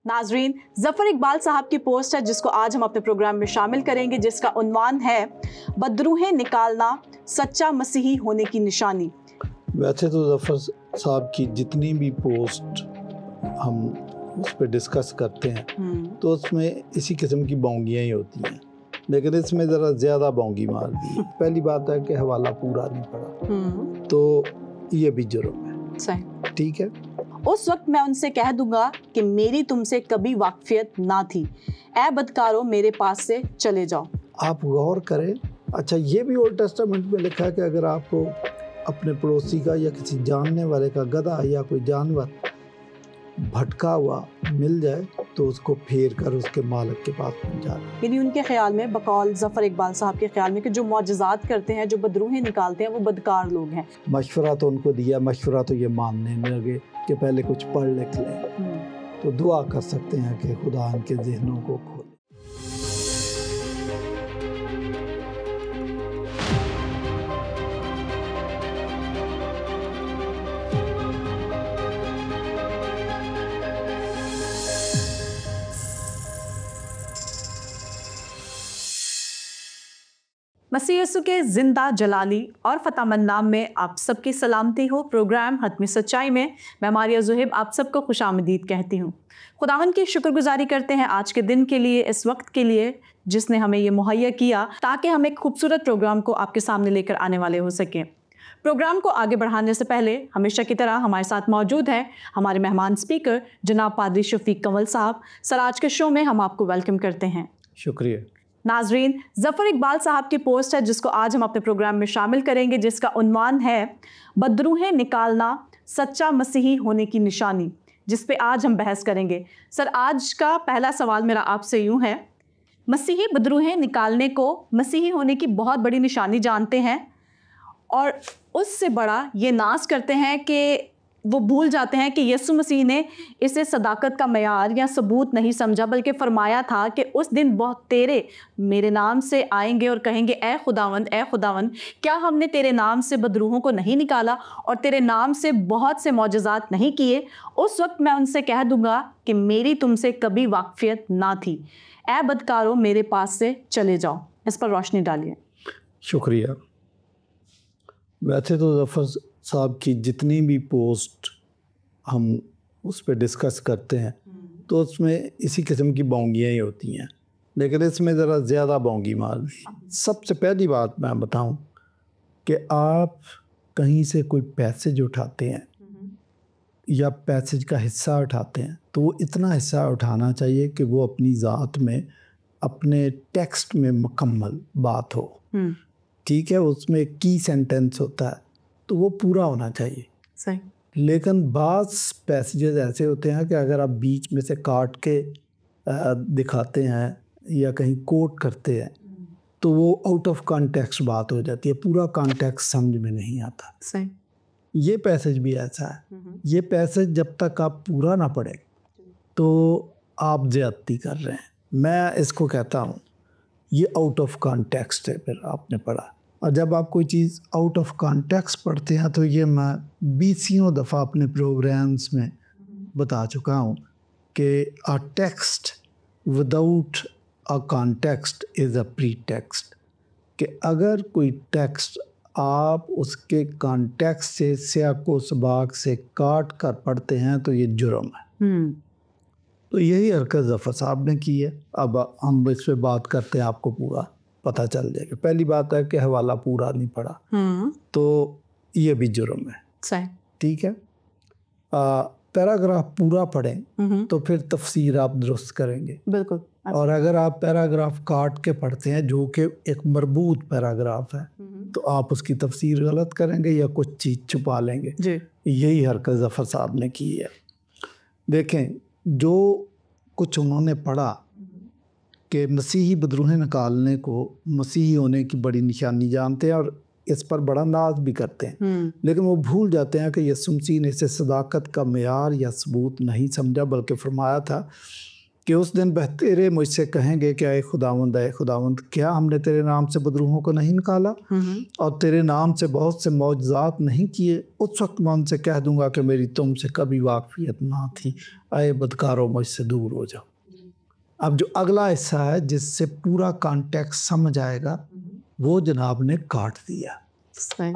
नाजरीन, जफर इकबाल साहब की पोस्ट है जिसको आज हम अपने प्रोग्राम में शामिल करेंगे, जिसका उन्वान है बदरूहें निकालना सच्चा मसीही होने की निशानी। वैसे तो जफर साहब की जितनी भी पोस्ट हम उस पर डिस्कस करते हैं तो उसमें इसी किस्म की बोंगियाँ ही होती हैं, लेकिन इसमें ज़रा ज़्यादा बोंगी मार दी है। पहली बात है कि हवाला पूरा नहीं पड़ा, तो ये भी जुर्म है। सही, ठीक है। उस वक्त मैं उनसे कह दूंगा कि मेरी तुमसे कभी वाकफियत ना थी, ऐ बदकारो मेरे पास से चले जाओ। आप गौर करें, अच्छा ये भी ओल्ड टेस्टामेंट में लिखा है कि अगर आपको अपने पड़ोसी का या किसी जानने वाले का गधा या कोई जानवर भटका हुआ मिल जाए तो उसको फेर कर उसके मालिक के पास पहुंचाना। यानी उनके ख्याल में, बकौल जफर इकबाल साहब के ख्याल में, कि जो मौजज़ात करते हैं, जो बदरूहें निकालते हैं, वो बदकार लोग हैं। मशवरा तो उनको दिया, मशवरा तो ये मानने लगे कि पहले कुछ पढ़ लिख लें, तो दुआ कर सकते हैं कि खुदा उनके ज़हनों को खोले। मसीह यीशु के जिंदा जलाली और फतामंद नाम में आप सबकी सलामती हो। प्रोग्राम हतमी सच्चाई में मैं मारिया ज़ुहैब आप सबको खुशामदीद कहती हूँ। खुदावंद की शुक्रगुजारी करते हैं आज के दिन के लिए, इस वक्त के लिए जिसने हमें ये मुहैया किया ताकि हम एक खूबसूरत प्रोग्राम को आपके सामने लेकर आने वाले हो सकें। प्रोग्राम को आगे बढ़ाने से पहले हमेशा की तरह हमारे साथ मौजूद हैं हमारे मेहमान स्पीकर जनाब पादरी शफीक कंवल साहब। सर, आज के शो में हम आपको वेलकम करते हैं। शुक्रिया। नाजरीन, जफर इकबाल साहब की पोस्ट है जिसको आज हम अपने प्रोग्राम में शामिल करेंगे, जिसका उन्वान है बदरूहें निकालना सच्चा मसीही होने की निशानी, जिस पे आज हम बहस करेंगे। सर, आज का पहला सवाल मेरा आपसे यूं है, मसीही बदरूहें निकालने को मसीही होने की बहुत बड़ी निशानी जानते हैं और उससे बड़ा ये नाज करते हैं कि वो भूल जाते हैं कि यीशु मसीह ने इसे सदाकत का मयार या सबूत नहीं समझा, बल्कि फरमाया था कि उस दिन बहुत तेरे मेरे नाम से आएंगे और कहेंगे ए खुदावंद, क्या हमने तेरे नाम से बदरूहों को नहीं निकाला और तेरे नाम से बहुत से मौजज़ात नहीं किए। उस वक्त मैं उनसे कह दूंगा कि मेरी तुमसे कभी वाकफियत ना थी, ए बदकारो मेरे पास से चले जाओ। इस पर रोशनी डालिए। शुक्रिया। वैसे तो जफर साहब की जितनी भी पोस्ट हम उस पर डिस्कस करते हैं तो उसमें इसी किस्म की बोंगियाँ ही होती हैं, लेकिन इसमें ज़रा ज़्यादा बोंगी मार दी। सबसे पहली बात मैं बताऊं कि आप कहीं से कोई पैसेज उठाते हैं या पैसेज का हिस्सा उठाते हैं तो वो इतना हिस्सा उठाना चाहिए कि वो अपनी ज़ात में, अपने टेक्स्ट में मुकम्मल बात हो। ठीक है, उसमें की सेंटेंस होता है तो वो पूरा होना चाहिए। सही। लेकिन बाज़ पैसेजेस ऐसे होते हैं कि अगर आप बीच में से काट के दिखाते हैं या कहीं कोट करते हैं तो वो आउट ऑफ कॉन्टेक्स्ट बात हो जाती है, पूरा कॉन्टेक्स्ट समझ में नहीं आता। सही। ये पैसेज भी ऐसा है। ये पैसेज जब तक आप पूरा ना पढ़ें तो आप ज़्यादती कर रहे हैं। मैं इसको कहता हूँ ये आउट ऑफ कॉन्टेक्स्ट है। फिर आपने पढ़ा, और जब आप कोई चीज़ आउट ऑफ कॉन्टेक्स्ट पढ़ते हैं तो ये मैं 20 दफ़ा अपने प्रोग्राम्स में बता चुका हूँ कि a text without a context is a pre text, कि अगर कोई टेक्स्ट आप उसके कॉन्टेक्स्ट से सियाको सबाक से काट कर पढ़ते हैं तो ये जुर्म है। तो यही हरकत जफर साहब ने की है। अब हम इस पर बात करते हैं, आपको पूरा पता चल जाएगा। पहली बात है कि हवाला पूरा नहीं पड़ा, तो ये भी जुर्म है। सही। ठीक है। पैराग्राफ पूरा पढ़ें तो फिर तफसीर आप दुरुस्त करेंगे। बिल्कुल। और अगर आप पैराग्राफ काट के पढ़ते हैं जो कि एक मरबूत पैराग्राफ है तो आप उसकी तफसीर गलत करेंगे या कुछ चीज़ छुपा लेंगे जी। यही हरकत जफर साहब ने की है। देखें, जो कुछ उन्होंने पढ़ा कि मसीही बदरूहें निकालने को मसीही होने की बड़ी निशानी जानते हैं और इस पर बड़ा नाज भी करते हैं, लेकिन वो भूल जाते हैं कि यीशु मसीह ने इसे सदाकत का मेयार या सबूत नहीं समझा, बल्कि फरमाया था कि उस दिन बहतेरे मुझसे कहेंगे कि ऐ खुदावंद क्या हमने तेरे नाम से बदरूहों को नहीं निकाला और तेरे नाम से बहुत से मौजज़ात नहीं किए। उस वक्त मैं उनसे कह दूंगा कि मेरी तुमसे कभी वाकफियत ना थी, ऐ बदकारों मुझसे दूर हो जाओ। अब जो अगला हिस्सा है जिससे पूरा कॉन्टेक्स्ट समझ आएगा, वो जनाब ने काट दिया।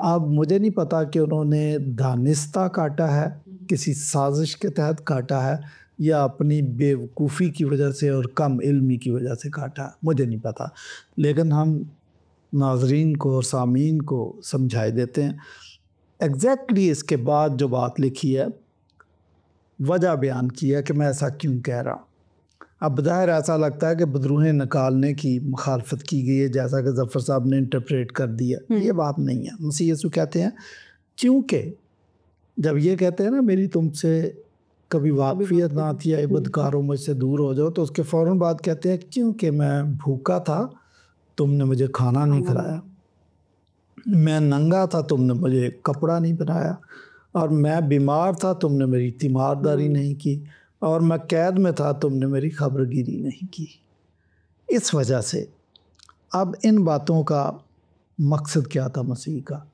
अब मुझे नहीं पता कि उन्होंने दानिस्ता काटा है, किसी साजिश के तहत काटा है, या अपनी बेवकूफ़ी की वजह से और कम इल्मी की वजह से काटा, मुझे नहीं पता। लेकिन हम नाजरीन को और सामीन को समझाए देते हैं। एग्जैक्टली इसके बाद जो बात लिखी है, वजह बयान की है कि मैं ऐसा क्यों कह रहा हूँ। अब ज़ाहिर ऐसा लगता है कि बदरूहें निकालने की मुखालफत की गई है, जैसा कि ज़फ़र साहब ने इंटरप्रेट कर दिया। ये बात नहीं है। मसीह यीशु कहते हैं, क्योंकि जब ये कहते हैं ना मेरी तुमसे कभी वाकफियत ना थी, या बदकारों मुझसे दूर हो जाओ, तो उसके फ़ौरन बाद कहते हैं क्योंकि मैं भूखा था तुमने मुझे खाना नहीं खिलाया, मैं नंगा था तुमने मुझे कपड़ा नहीं पहनाया, और मैं बीमार था तुमने मेरी तीमारदारी नहीं की, और मैं कैद में था तुमने मेरी खबरगिरी नहीं की। इस वजह से अब इन बातों का मकसद क्या था मसीह का?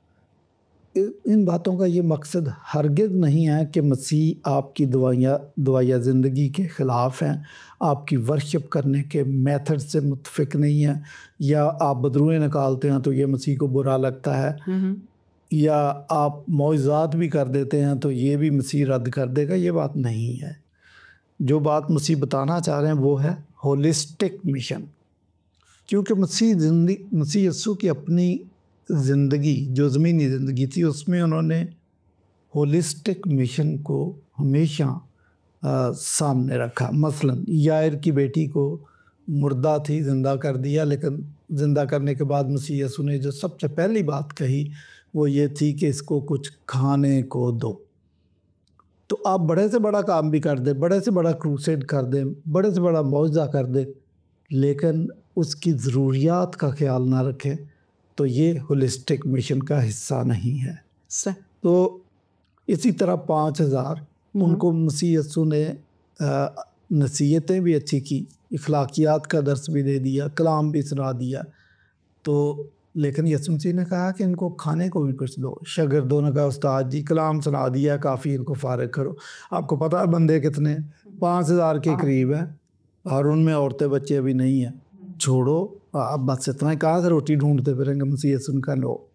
इन बातों का ये मकसद हरगिज़ नहीं है कि मसीह आपकी दवाइयाँ ज़िंदगी के ख़िलाफ़ हैं, आपकी वर्शिप करने के मेथड से मुतफिक नहीं है, या आप बदरूहें निकालते हैं तो ये मसीह को बुरा लगता है, या आप मौइज़ात भी कर देते हैं तो ये भी मसीह रद्द कर देगा। ये बात नहीं है। जो बात मसीह बताना चाह रहे हैं वो है होलिस्टिक मिशन। क्योंकि मसीह यीशु की अपनी ज़िंदगी जो ज़मीनी ज़िंदगी थी, उसमें उन्होंने होलिस्टिक मिशन को हमेशा सामने रखा। मसलन यायर की बेटी को मुर्दा थी, ज़िंदा कर दिया, लेकिन ज़िंदा करने के बाद मसीह यीशु ने जो सबसे पहली बात कही वो ये थी कि इसको कुछ खाने को दो। तो आप बड़े से बड़ा काम भी कर दे, बड़े से बड़ा क्रूसेड कर दे, बड़े से बड़ा मौजज़ा कर दे, लेकिन उसकी ज़रूरियात का ख्याल ना रखें, तो ये होलिस्टिक मिशन का हिस्सा नहीं है। तो इसी तरह 5000 उनको मसीह यीशु ने नसीहतें भी अच्छी की, इखलाकियात का दर्स भी दे दिया, कलाम भी सुना दिया। तो लेकिन यीशु मसीह ने कहा कि इनको खाने को भी कुछ दो। शागिर्दों ने कहा उस्ताद जी कलाम सुना दिया, काफ़ी, इनको फारिग करो। आपको पता है बंदे कितने? 5000 के करीब हैं, और उनमें औरतें बच्चे अभी नहीं हैं। छोड़ो, आप बस इतना ही, कहाँ से रोटी ढूंढते फिरेंगे? मसीह यीशु ने कहा लो,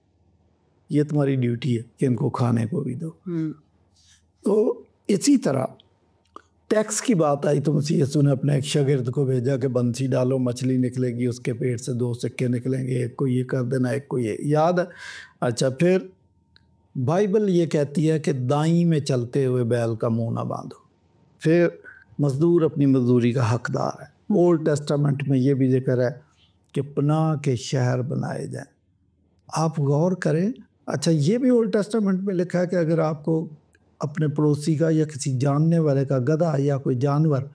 ये तुम्हारी ड्यूटी है कि इनको खाने को भी दो। तो इसी तरह टैक्स की बात आई तो मसीह यीशु ने अपने एक शागिर्द को भेजा कि बंसी डालो, मछली निकलेगी, उसके पेट से 2 सिक्के निकलेंगे, एक को ये कर देना, एक को ये। याद है? अच्छा, फिर बाइबल ये कहती है कि दाई में चलते हुए बैल का मुंह ना बांधो। फिर मज़दूर अपनी मजदूरी का हकदार है। ओल्ड टेस्टामेंट में ये भी जिक्र है कि पनाह के शहर बनाए जाएं। आप गौर करें। अच्छा, ये भी ओल्ड टेस्टामेंट में लिखा है कि अगर आपको अपने पड़ोसी का या किसी जानने वाले का गधा या कोई जानवर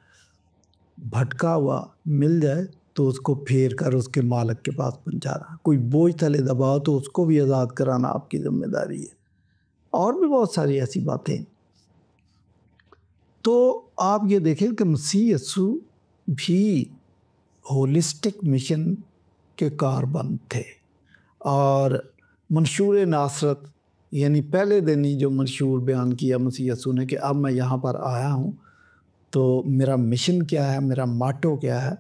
भटका हुआ मिल जाए तो उसको फेर कर उसके मालिक के पास पहुंचाना। कोई बोझ थले दबाओ तो उसको भी आज़ाद कराना आपकी जिम्मेदारी है। और भी बहुत सारी ऐसी बातें। तो आप ये देखें कि मसीह यीशु भी होलिस्टिक मिशन के कारबंद थे। और मंशूर नासरत, यानी पहले दिन ही जो मंशूर बयान किया मसीह यीशु ने कि अब मैं यहाँ पर आया हूँ तो मेरा मिशन क्या है, मेरा माटो क्या है,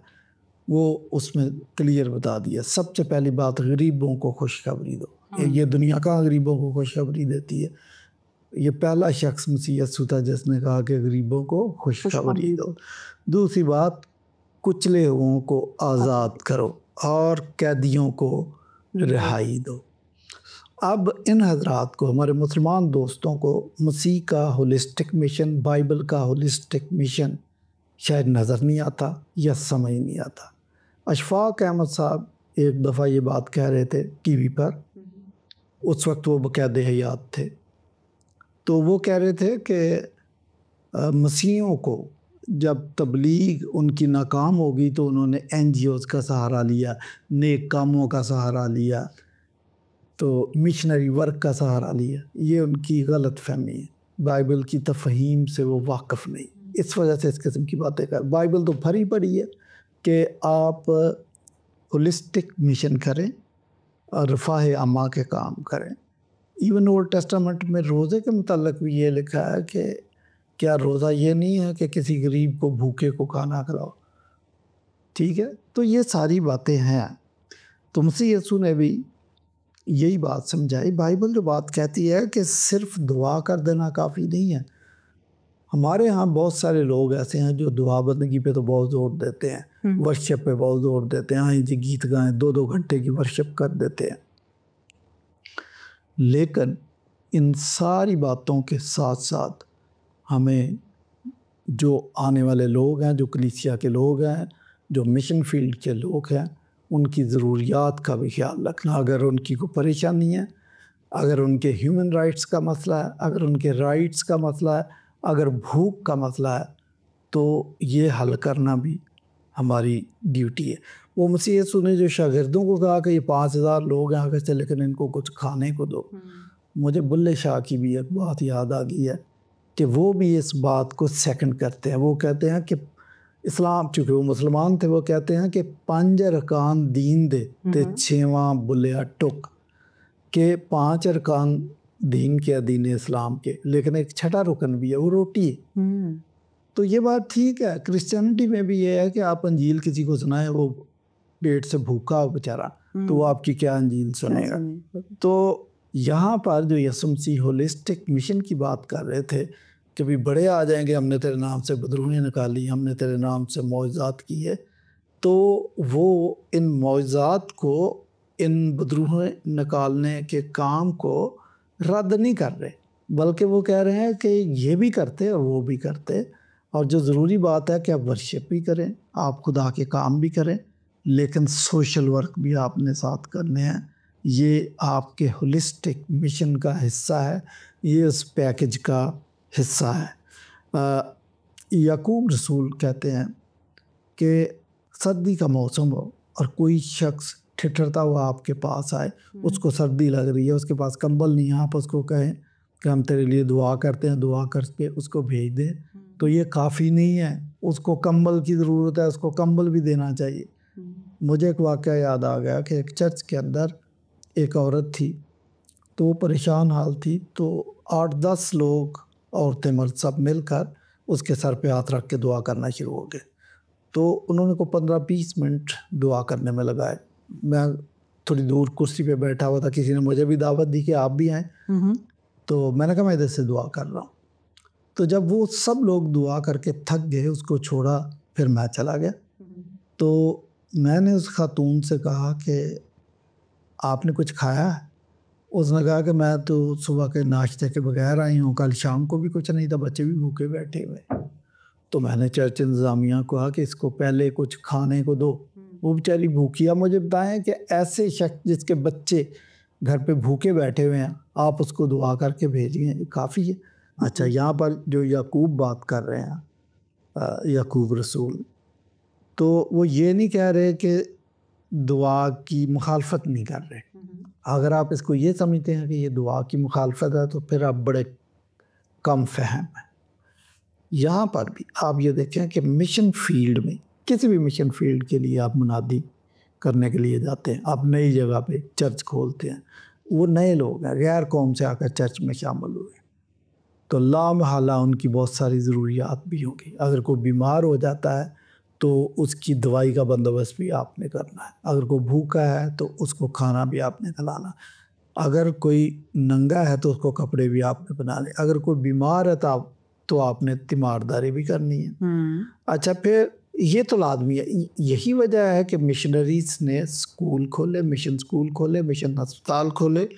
वो उसमें क्लियर बता दिया। सबसे पहली बात, गरीबों को खुशखबरी दो। ये दुनिया का गरीबों को खुशखबरी देती है। ये पहला शख्स मसीह यीशु था जिसने कहा कि गरीबों को खुशखबरी दो। दूसरी बात, कुचले हुओं को आज़ाद करो और कैदियों को रिहाई दो। अब इन हजरात को, हमारे मुसलमान दोस्तों को, मसीह का होलिस्टिक मिशन, बाइबल का होलिस्टिक मिशन शायद नज़र नहीं आता या समझ नहीं आता। अशफाक अहमद साहब एक दफ़ा ये बात कह रहे थे टीवी पर, उस वक्त वो बकायदे हयात थे। तो वो कह रहे थे कि मसीहों को जब तबलीग उनकी नाकाम होगी तो उन्होंने NGOs का सहारा लिया, नेक कामों का सहारा लिया, तो मिशनरी वर्क का सहारा लिया। ये उनकी गलत फहमी है। बाइबल की तफहीम से वो वाकिफ़ नहीं, इस वजह से इस किस्म की बातें कर। बाइबल तो भरी पड़ी है कि आप होलिस्टिक मिशन करें और रफ़ाह आमा के काम करें। इवन ओल्ड टेस्टामेंट में रोज़े के मुताल्लिक भी ये लिखा है कि क्या रोज़ा ये नहीं है कि किसी गरीब को, भूखे को खाना खिलाओ, ठीक है। तो ये सारी बातें हैं। तो मसीह यीशु ने भी यही बात समझाई। बाइबल जो बात कहती है कि सिर्फ दुआ कर देना काफ़ी नहीं है। हमारे यहाँ बहुत सारे लोग ऐसे हैं जो दुआ बंदगी पे तो बहुत ज़ोर देते हैं, वर्शिप पे बहुत ज़ोर देते हैं, हाँ जी गीत गाएं, 2-2 घंटे की वर्शिप कर देते हैं। लेकिन इन सारी बातों के साथ साथ हमें जो आने वाले लोग हैं, जो कलीसिया के लोग हैं, जो मिशन फील्ड के लोग हैं, उनकी ज़रूरियात का भी ख्याल रखना। अगर उनकी कोई परेशानी है, अगर उनके ह्यूमन राइट्स का मसला है, अगर उनके राइट्स का मसला है, अगर भूख का मसला है, तो ये हल करना भी हमारी ड्यूटी है। वो मसीह यीशु ने जो शागिर्दों को कहा कि ये 5000 लोग हैं आगे से, लेकिन इनको कुछ खाने को दो। मुझे बुल्ले शाह की भी एक बात याद आ गई है कि वो भी इस बात को सेकंड करते हैं। वो कहते हैं कि इस्लाम, चूँकि वो मुसलमान थे, वो कहते हैं कि 5 अरकान दीन दे ते 6वां बुलिया टुक, के 5 अरकान दीन के, दीन इस्लाम के, लेकिन एक छठा रुकन भी है, वो रोटी है। तो ये बात ठीक है। क्रिश्चियनिटी में भी ये है कि आप अंजील किसी को सुनाएं, वो पेट से भूखा हो बेचारा, तो वो आपकी क्या अंजील सुनेगा। तो यहाँ पर जो यीशु मसीह होलिस्टिक मिशन की बात कर रहे थे, कभी बड़े आ जाएंगे, हमने तेरे नाम से बदरूहें निकाली, हमने तेरे नाम से मौजज़ात की है, तो वो इन मौजज़ात को, इन बदरूहें निकालने के काम को रद्द नहीं कर रहे, बल्कि वो कह रहे हैं कि ये भी करते और वो भी करते। और जो ज़रूरी बात है कि आप वर्शिप भी करें, आप खुदा के काम भी करें, लेकिन सोशल वर्क भी आपने साथ करने हैं। ये आपके होलिस्टिक मिशन का हिस्सा है, ये उस पैकेज का हिस्सा है। याकूब रसूल कहते हैं कि सर्दी का मौसम हो और कोई शख्स ठिठरता हुआ आपके पास आए, उसको सर्दी लग रही है, उसके पास कंबल नहीं है, आप उसको कहें कि हम तेरे लिए दुआ करते हैं, दुआ करके उसको भेज दें, तो ये काफ़ी नहीं है। उसको कंबल की ज़रूरत है, उसको कंबल भी देना चाहिए। मुझे एक वाक़या याद आ गया कि एक चर्च के अंदर एक औरत थी, तो वो परेशान हाल थी, तो 8-10 लोग, औरतें मर्द सब मिलकर उसके सर पे हाथ रख के दुआ करना शुरू हो गए। तो उन्होंने को 15-20 मिनट दुआ करने में लगाए। मैं थोड़ी दूर कुर्सी पे बैठा हुआ था, किसी ने मुझे भी दावत दी कि आप भी आएँ, तो मैंने कहा मैं इधर से दुआ कर रहा हूँ। तो जब वो सब लोग दुआ करके थक गए, उसको छोड़ा, फिर मैं चला गया। तो मैंने उस खातून से कहा कि आपने कुछ खाया है? उसने कहा कि मैं तो सुबह के नाश्ते के बगैर आई हूँ, कल शाम को भी कुछ नहीं था, बच्चे भी भूखे बैठे हुए। तो मैंने चर्च इंतज़ामिया को कहा कि इसको पहले कुछ खाने को दो, वो बेचारी भूखी। आप मुझे बताएं कि ऐसे शख्स जिसके बच्चे घर पे भूखे बैठे हुए हैं, आप उसको दुआ करके भेजिए, काफ़ी है। अच्छा, यहाँ पर जो याकूब बात कर रहे हैं, याकूब रसूल, तो वो ये नहीं कह रहे कि दुआ की मुखालफत नहीं कर रहे। अगर आप इसको ये समझते हैं कि ये दुआ की मुखालफत है, तो फिर आप बड़े कम फहम हैं। यहाँ पर भी आप ये देखें कि मिशन फील्ड में, किसी भी मिशन फील्ड के लिए आप मुनादी करने के लिए जाते हैं, आप नई जगह पे चर्च खोलते हैं, वो नए लोग हैं, गैर कौम से आकर चर्च में शामिल हुए, तो लामहला उनकी बहुत सारी ज़रूरियात भी होंगी। अगर कोई बीमार हो जाता है तो उसकी दवाई का बंदोबस्त भी आपने करना है। अगर कोई भूखा है तो उसको खाना भी आपने खिलाना। अगर कोई नंगा है तो उसको कपड़े भी आपने बनाने। अगर कोई बीमार है तो आपने तीमारदारी भी करनी है। अच्छा, फिर ये तो लाजमी है। यही वजह है कि मिशनरीज ने स्कूल खोले, मिशन स्कूल खोले, मिशन अस्पताल खोले,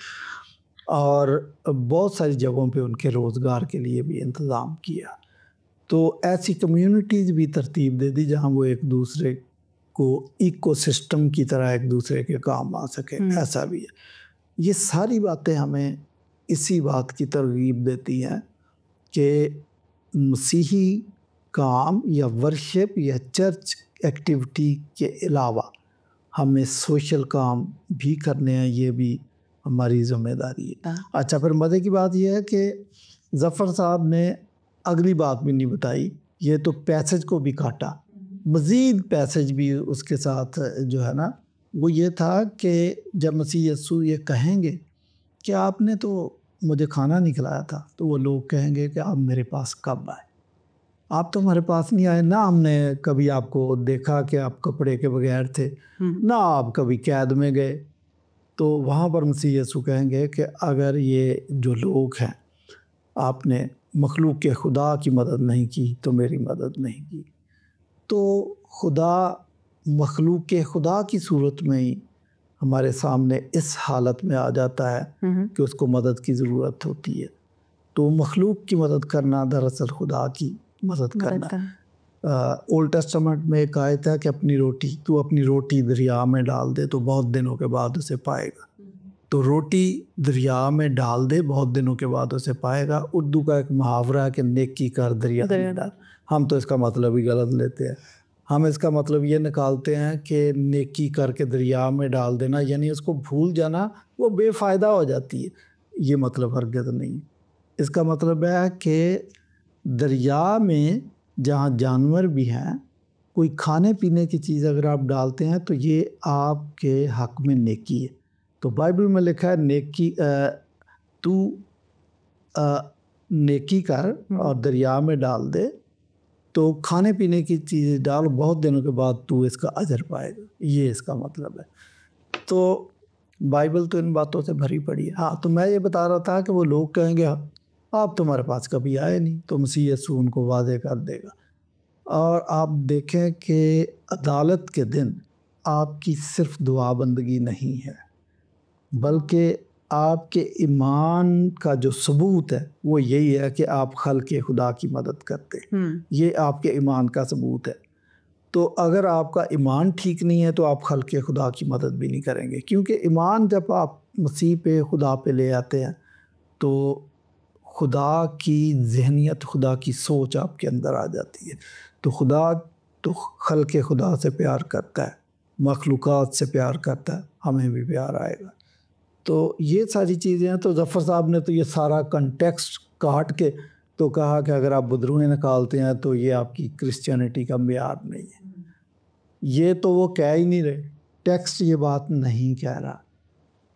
और बहुत सारी जगहों पे उनके रोज़गार के लिए भी इंतज़ाम किया। तो ऐसी कम्युनिटीज़ भी तरतीब दे दी जहाँ वो एक दूसरे को इकोसिस्टम की तरह एक दूसरे के काम आ सके। ऐसा भी है। ये सारी बातें हमें इसी बात की तरगीब देती हैं कि मसीही काम या वर्शिप या चर्च एक्टिविटी के अलावा हमें सोशल काम भी करने हैं, ये भी हमारी ज़िम्मेदारी है। अच्छा, फिर मज़े की बात यह है कि ज़फ़र साहब ने अगली बात भी नहीं बताई ये तो पैसेज को भी काटा, मज़ीद पैसेज भी उसके साथ जो है ना वो ये था कि जब मसीह यीशु ये कहेंगे कि आपने तो मुझे खाना नहीं खिलाया था, तो वो लोग कहेंगे कि आप मेरे पास कब आए, आप तो हमारे पास नहीं आए ना, हमने कभी आपको देखा कि आप कपड़े के बगैर थे, ना आप कभी कैद में गए। तो वहाँ पर मसीह यीशु कहेंगे कि अगर ये जो लोग हैं आपने मखलूक के खुदा की मदद नहीं की तो मेरी मदद नहीं की। तो खुदा मखलूक के खुदा की सूरत में ही हमारे सामने इस हालत में आ जाता है कि उसको मदद की ज़रूरत होती है। तो मखलूक की मदद करना दरअसल खुदा की मदद करना। ओल्ड टेस्टामेंट में एक आयत है कि तू अपनी रोटी दरिया में डाल दे तो बहुत दिनों के बाद उसे पाएगा। तो रोटी दरिया में डाल दे बहुत दिनों के बाद उसे पाएगा। उर्दू का एक मुहावरा है कि नेकी कर दरिया में डाल। हम तो इसका मतलब ही गलत लेते हैं। हम इसका मतलब ये निकालते हैं कि नेकी करके दरिया में डाल देना यानी उसको भूल जाना, वो बेफ़ायदा हो जाती है। ये मतलब हरगिज़ नहीं। इसका मतलब है कि दरिया में जहाँ जानवर भी हैं, कोई खाने पीने की चीज़ अगर आप डालते हैं तो ये आपके हक में नेकी है। तो बाइबल में लिखा है तू नेकी कर और दरिया में डाल दे, तो खाने पीने की चीज़ डाल, बहुत दिनों के बाद तू इसका अजर पाएगा। ये इसका मतलब है। तो बाइबल तो इन बातों से भरी पड़ी है। हाँ, तो मैं ये बता रहा था कि वो लोग कहेंगे आप तुम्हारे पास कभी आए नहीं, तो मसीह यीशु उनको वादे कर देगा। और आप देखें कि अदालत के दिन आपकी सिर्फ दुआ बंदगी नहीं है, बल्कि आपके ईमान का जो सबूत है वो यही है कि आप खल्क़े खुदा की मदद करते। ये आपके ईमान का सबूत है। तो अगर आपका ईमान ठीक नहीं है तो आप खल्क़े खुदा की मदद भी नहीं करेंगे, क्योंकि ईमान जब आप मसीह पे खुदा पे ले आते हैं तो खुदा की ज़हनियत, खुदा की सोच आपके अंदर आ जाती है। तो खुदा तो खल्क़े खुदा से प्यार करता है, मखलूक़ात से प्यार करता है, हमें भी प्यार आएगा। तो ये सारी चीज़ें हैं। तो ज़फ़र साहब ने तो ये सारा कंटेक्स्ट काट के तो कहा कि अगर आप बदरूहें निकालते हैं तो ये आपकी क्रिश्चियनिटी का मेयार नहीं है। ये तो वो कह ही नहीं रहे, टेक्स्ट ये बात नहीं कह रहा।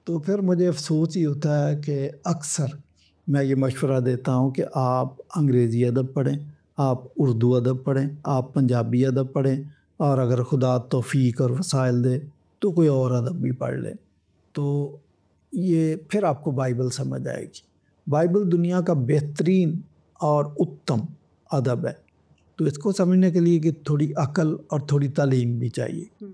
तो फिर मुझे अफसोस ही होता है कि अक्सर मैं ये मशवरा देता हूँ कि आप अंग्रेज़ी अदब पढ़ें, आप उर्दू अदब पढ़ें, आप पंजाबी अदब पढ़ें, और अगर खुदा तौफ़ीक और वसाइल दे तो कोई और अदब भी पढ़ लें। तो ये फिर आपको बाइबल समझ आएगी। बाइबल दुनिया का बेहतरीन और उत्तम अदब है। तो इसको समझने के लिए कि थोड़ी अकल और थोड़ी तालीम भी चाहिए।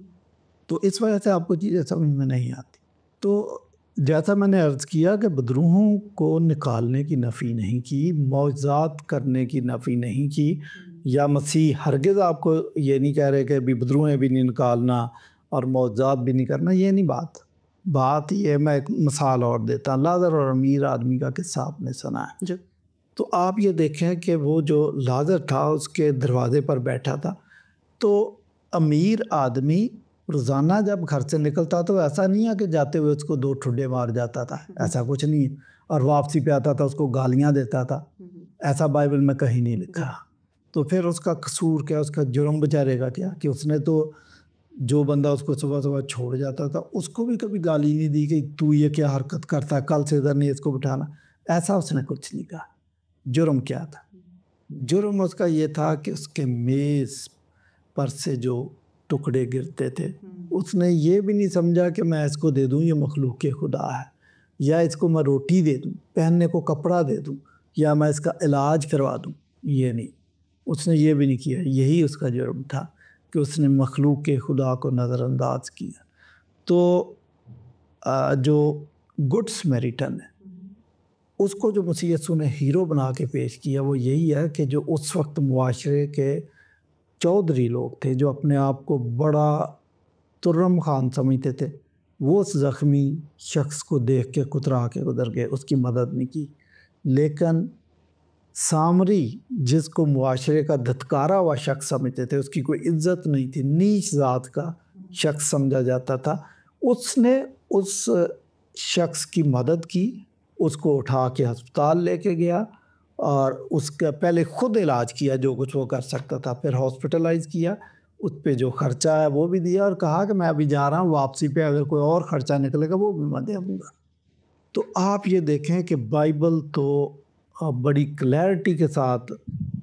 तो इस वजह से आपको चीज़ें समझ में नहीं आती। तो जैसा मैंने अर्ज़ किया कि बदरूहों को निकालने की नफ़ी नहीं की, मौज़ात करने की नफ़ी नहीं की, या मसीह हरगिज़ आपको ये नहीं कह रहे कि भी बदरूहें भी नहीं निकालना और मौज़ात भी नहीं करना। ये नहीं बात ये, मैं एक मिसाल और देता। लाज़र और अमीर आदमी का किस्सा आपने सुना है जो। तो आप ये देखें कि वो जो लाज़र था उसके दरवाज़े पर बैठा था, तो अमीर आदमी रोज़ाना जब घर से निकलता तो ऐसा नहीं है कि जाते हुए उसको 2 ठुड्डे मार जाता था, ऐसा कुछ नहीं है। और वापसी पे आता था उसको गालियाँ देता था, ऐसा बाइबल में कहीं नहीं लिखा। तो फिर उसका कसूर क्या, उसका जुर्म बेचारे का क्या कि उसने तो जो बंदा उसको सुबह सुबह छोड़ जाता था उसको भी कभी गाली नहीं दी कि तू ये क्या हरकत करता है, कल से इधर नहीं इसको बिठाना, ऐसा उसने कुछ नहीं कहा। जुर्म क्या था? जुर्म उसका ये था कि उसके मेज़ पर से जो टुकड़े गिरते थे उसने ये भी नहीं समझा कि मैं इसको दे दूं, ये मखलूक के खुदा है, या इसको मैं रोटी दे दूं, पहनने को कपड़ा दे दूं, या मैं इसका इलाज करवा दूं। ये नहीं, उसने ये भी नहीं किया। यही उसका जुर्म था कि उसने मखलूक के खुदा को नज़रअंदाज किया। तो जो गुड समरीटन है उसको जो मसीह यीशु ने हीरो बना के पेश किया वो यही है कि जो उस वक्त मुआशरे के चौधरी लोग थे जो अपने आप को बड़ा तुर्रम खान समझते थे, वो उस ज़ख्मी शख्स को देख के कुतरा के गुजर गए, उसकी मदद नहीं की। लेकिन सामरी जिसको मुआशरे का धत्कारा हुआ शख्स समझते थे, उसकी कोई इज्जत नहीं थी, नीच ज़ात का शख्स समझा जाता था, उसने उस शख्स की मदद की, उसको उठा के अस्पताल लेके गया और उसका पहले खुद इलाज किया जो कुछ वो कर सकता था, फिर हॉस्पिटलाइज किया, उस पे जो खर्चा है वो भी दिया और कहा कि मैं अभी जा रहा हूँ, वापसी पे अगर कोई और खर्चा निकलेगा वो भी मैं दे दूँगा। तो आप ये देखें कि बाइबल तो बड़ी क्लैरिटी के साथ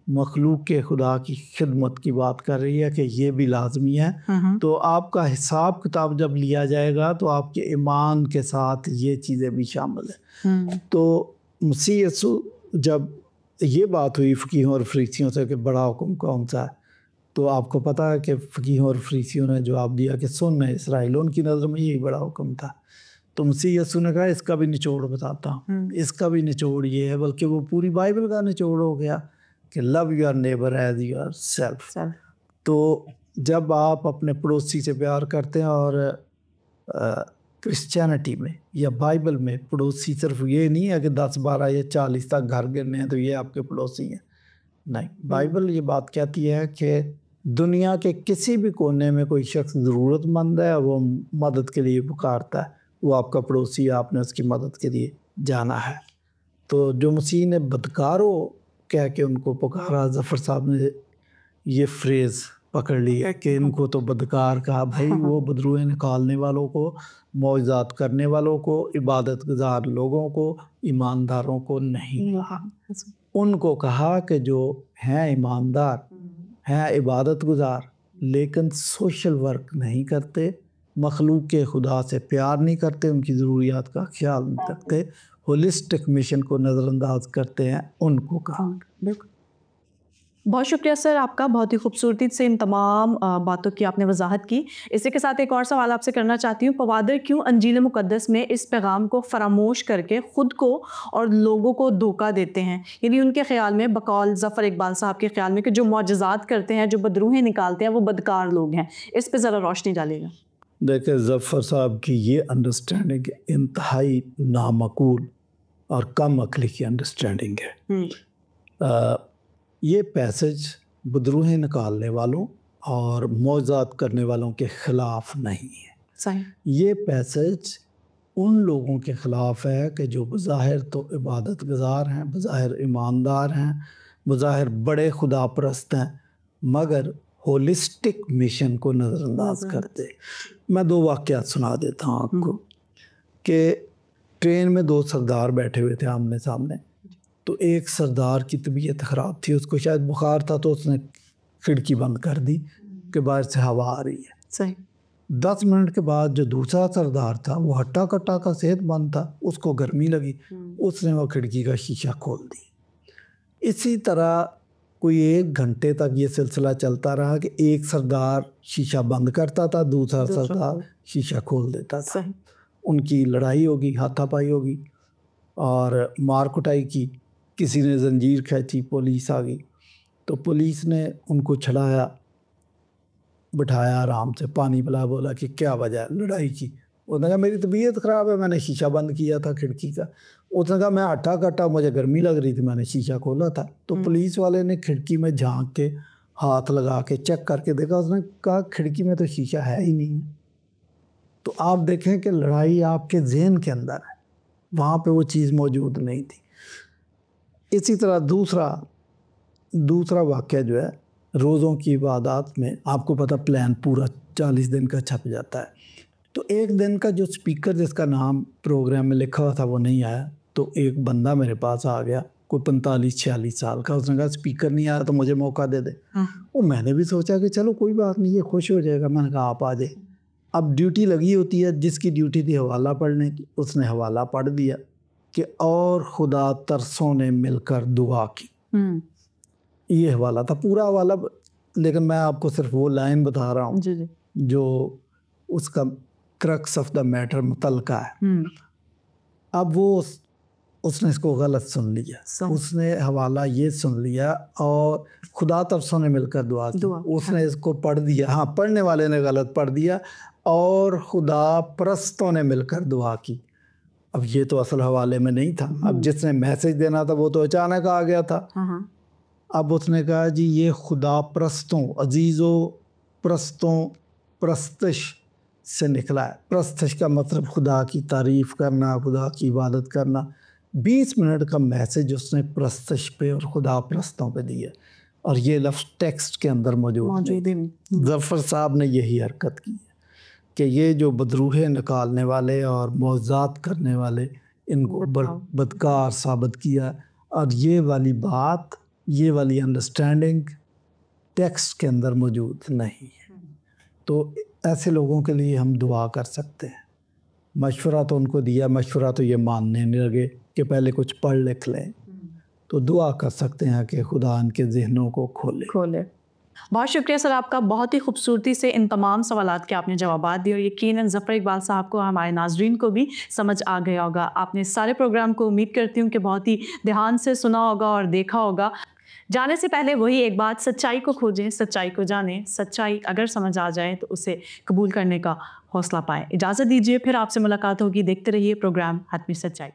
मखलूक के खुदा की खिदमत की बात कर रही है कि ये भी लाजमी है। तो आपका हिसाब किताब जब लिया जाएगा तो आपके ईमान के साथ ये चीज़ें भी शामिल है। तो मसीह यीशु जब ये बात हुई फ़कीहों और फरीसियों से कि बड़ा हुक्म कौन सा है, तो आपको पता है कि फ़कीहों और फरीसियों ने जवाब दिया कि सुन इस्राएल, उनकी नज़र में यही बड़ा हुक्म था। तो मसीह यीशु ने कहा इसका भी निचोड़ बताता हूँ, इसका भी निचोड़ ये है, बल्कि वो पूरी बाइबल का निचोड़ हो गया कि love your neighbour as yourself. तो जब आप अपने पड़ोसी से प्यार करते हैं, और क्रिश्चियनिटी में या बाइबल में पड़ोसी सिर्फ ये नहीं है कि 10, 12 या 40 तक घर गिरने हैं तो ये आपके पड़ोसी हैं, नहीं। बाइबल ये बात कहती है कि दुनिया के किसी भी कोने में कोई शख्स ज़रूरतमंद है, वो मदद के लिए पुकारता है, वो आपका पड़ोसी है, आपने उसकी मदद के लिए जाना है। तो जो मसीह ने बदकारो कह के उनको पुकारा, ज़फ़र साहब ने ये फ्रेज़ पकड़ ली है कि इनको तो बदकार कहा। भाई वो बदरूहें निकालने वालों को, मौजज़ात करने वालों को, इबादत गुज़ार लोगों को, ईमानदारों को नहीं कहा। उनको कहा कि जो हैं ईमानदार, हैं इबादत गुज़ार, लेकिन सोशल वर्क नहीं करते, मखलूक के खुदा से प्यार नहीं करते, उनकी ज़रूरियात का ख्याल नहीं रखते, होलिस्टिक मिशन को नज़रअंदाज करते हैं, उनको कहा। बहुत शुक्रिया सर आपका, बहुत ही खूबसूरती से इन तमाम बातों की आपने वजाहत की। इसी के साथ एक और सवाल आपसे करना चाहती हूँ, पवादर क्यों अंजील मुक़द्दस में इस पैगाम को फरामोश करके ख़ुद को और लोगों को धोखा देते हैं? यानी उनके ख्याल में, बकौल ज़फ़र इकबाल साहब के ख्याल में, कि जो मौजज़ात करते हैं, जो बदरूहें निकालते हैं, वो बदकार लोग हैं। इस पर ज़रा रोशनी डालिएगा। देखिए, ज़फ़र साहब की ये अंडरस्टैंडिंग इंतहाई नामकूल और कम अक्ली की अंडरस्टैंडिंग है। ये पैसेज बदरूहें निकालने वालों और मौजज़ात करने वालों के ख़िलाफ़ नहीं है। सही। ये पैसेज उन लोगों के ख़िलाफ़ है कि जो बज़ाहिर तो इबादत गुज़ार हैं, बज़ाहिर ईमानदार हैं, बज़ाहिर बड़े खुदा परस्त हैं, मगर होलिस्टिक मिशन को नज़रअंदाज करते। मैं 2 वाक़यात सुना देता हूँ आपको कि ट्रेन में 2 सरदार बैठे हुए थे आमने सामने। तो एक सरदार की तबीयत ख़राब थी, उसको शायद बुखार था, तो उसने खिड़की बंद कर दी कि बाहर से हवा आ रही है। सही। 10 मिनट के बाद जो दूसरा सरदार था, वो हट्टा कट्टा का सेहतमंद था, उसको गर्मी लगी, उसने वो खिड़की का शीशा खोल दी। इसी तरह कोई 1 घंटे तक ये सिलसिला चलता रहा कि एक सरदार शीशा बंद करता था, दूसरा सरदार शीशा खोल देता था। उनकी लड़ाई होगी, हाथापाई होगी और मार कुटाई की, किसी ने जंजीर खींची, पुलिस आ गई, तो पुलिस ने उनको छड़ाया, बिठाया आराम से, पानी पिला, बोला कि क्या वजह है लड़ाई की। उसने कहा मेरी तबीयत ख़राब है, मैंने शीशा बंद किया था खिड़की का। उसने कहा मैं हट्टा कट्टा, मुझे गर्मी लग रही थी, मैंने शीशा खोला था। तो पुलिस वाले ने खिड़की में झांक के, हाथ लगा के चेक करके देखा, उसने कहा खिड़की में तो शीशा है ही नहीं। तो आप देखें कि लड़ाई आपके ज़हन के अंदर है, वहाँ पे वो चीज़ मौजूद नहीं थी। इसी तरह दूसरा वाक़या जो है, रोज़ों की इबादत में आपको पता प्लान पूरा 40 दिन का छप जाता है। तो एक दिन का जो स्पीकर जिसका नाम प्रोग्राम में लिखा हुआ था वो नहीं आया, तो एक बंदा मेरे पास आ गया, कोई 45-46 साल का। उसने कहा स्पीकर नहीं आया तो मुझे मौका दे दे। वो मैंने भी सोचा कि चलो कोई बात नहीं, ये खुश हो जाएगा। मैंने कहा आप आ जाए। अब ड्यूटी लगी होती है, जिसकी ड्यूटी थी हवाला पढ़ने की, उसने हवाला पढ़ दिया कि और खुदा तरसों ने मिलकर दुआ की। ये हवाला था, पूरा हवाला, लेकिन मैं आपको सिर्फ वो लाइन बता रहा हूँ जो उसका क्रक्स ऑफ द मैटर मुतलका है। अब वो उसने इसको गलत सुन लिया, उसने हवाला ये सुन लिया और खुदा तरसों ने मिलकर दुआ की, उसने इसको पढ़ दिया। हाँ, पढ़ने वाले ने गलत पढ़ दिया, और खुदा परस्तों ने मिलकर दुआ की। अब ये तो असल हवाले में नहीं था। अब जिसने मैसेज देना था वो तो अचानक आ गया था। अब उसने कहा जी ये खुदा परस्तों, अजीज़ों परस्तों, परस्तश से निकला है। परस्तश का मतलब खुदा की तारीफ़ करना, खुदा की इबादत करना। 20 मिनट का मैसेज उसने प्रस्तश पे और खुदा प्रस्तों पे दिया, और ये लफ्ज़ टेक्स्ट के अंदर मौजूद नहीं। ज़फ़र साहब ने यही हरकत की कि ये जो बदरूहें निकालने वाले और मौज़ात करने वाले, इनको बदकार साबित किया, और ये वाली बात, ये वाली अंडरस्टैंडिंग टेक्स्ट के अंदर मौजूद नहीं है। तो ऐसे लोगों के लिए हम दुआ कर सकते हैं। मशवरा तो उनको दिया, मशवरा तो ये मानने नहीं लगे कि पहले कुछ पढ़ लिख लें, तो दुआ कर सकते हैं कि खुदा इनके ज़हनों को खोले। बहुत शुक्रिया सर आपका, बहुत ही खूबसूरती से इन तमाम सवालात के आपने जवाबात दिए, और यकीनन ज़फ़र इकबाल साहब को, हमारे नाज़रीन को भी समझ आ गया होगा। आपने सारे प्रोग्राम को उम्मीद करती हूँ कि बहुत ही ध्यान से सुना होगा और देखा होगा। जाने से पहले वही एक बात, सच्चाई को खोजें, सच्चाई को जानें, सच्चाई अगर समझ आ जाए तो उसे कबूल करने का हौसला पाएं। इजाज़त दीजिए, फिर आपसे मुलाकात होगी। देखते रहिए प्रोग्राम हतमी सच्चाई।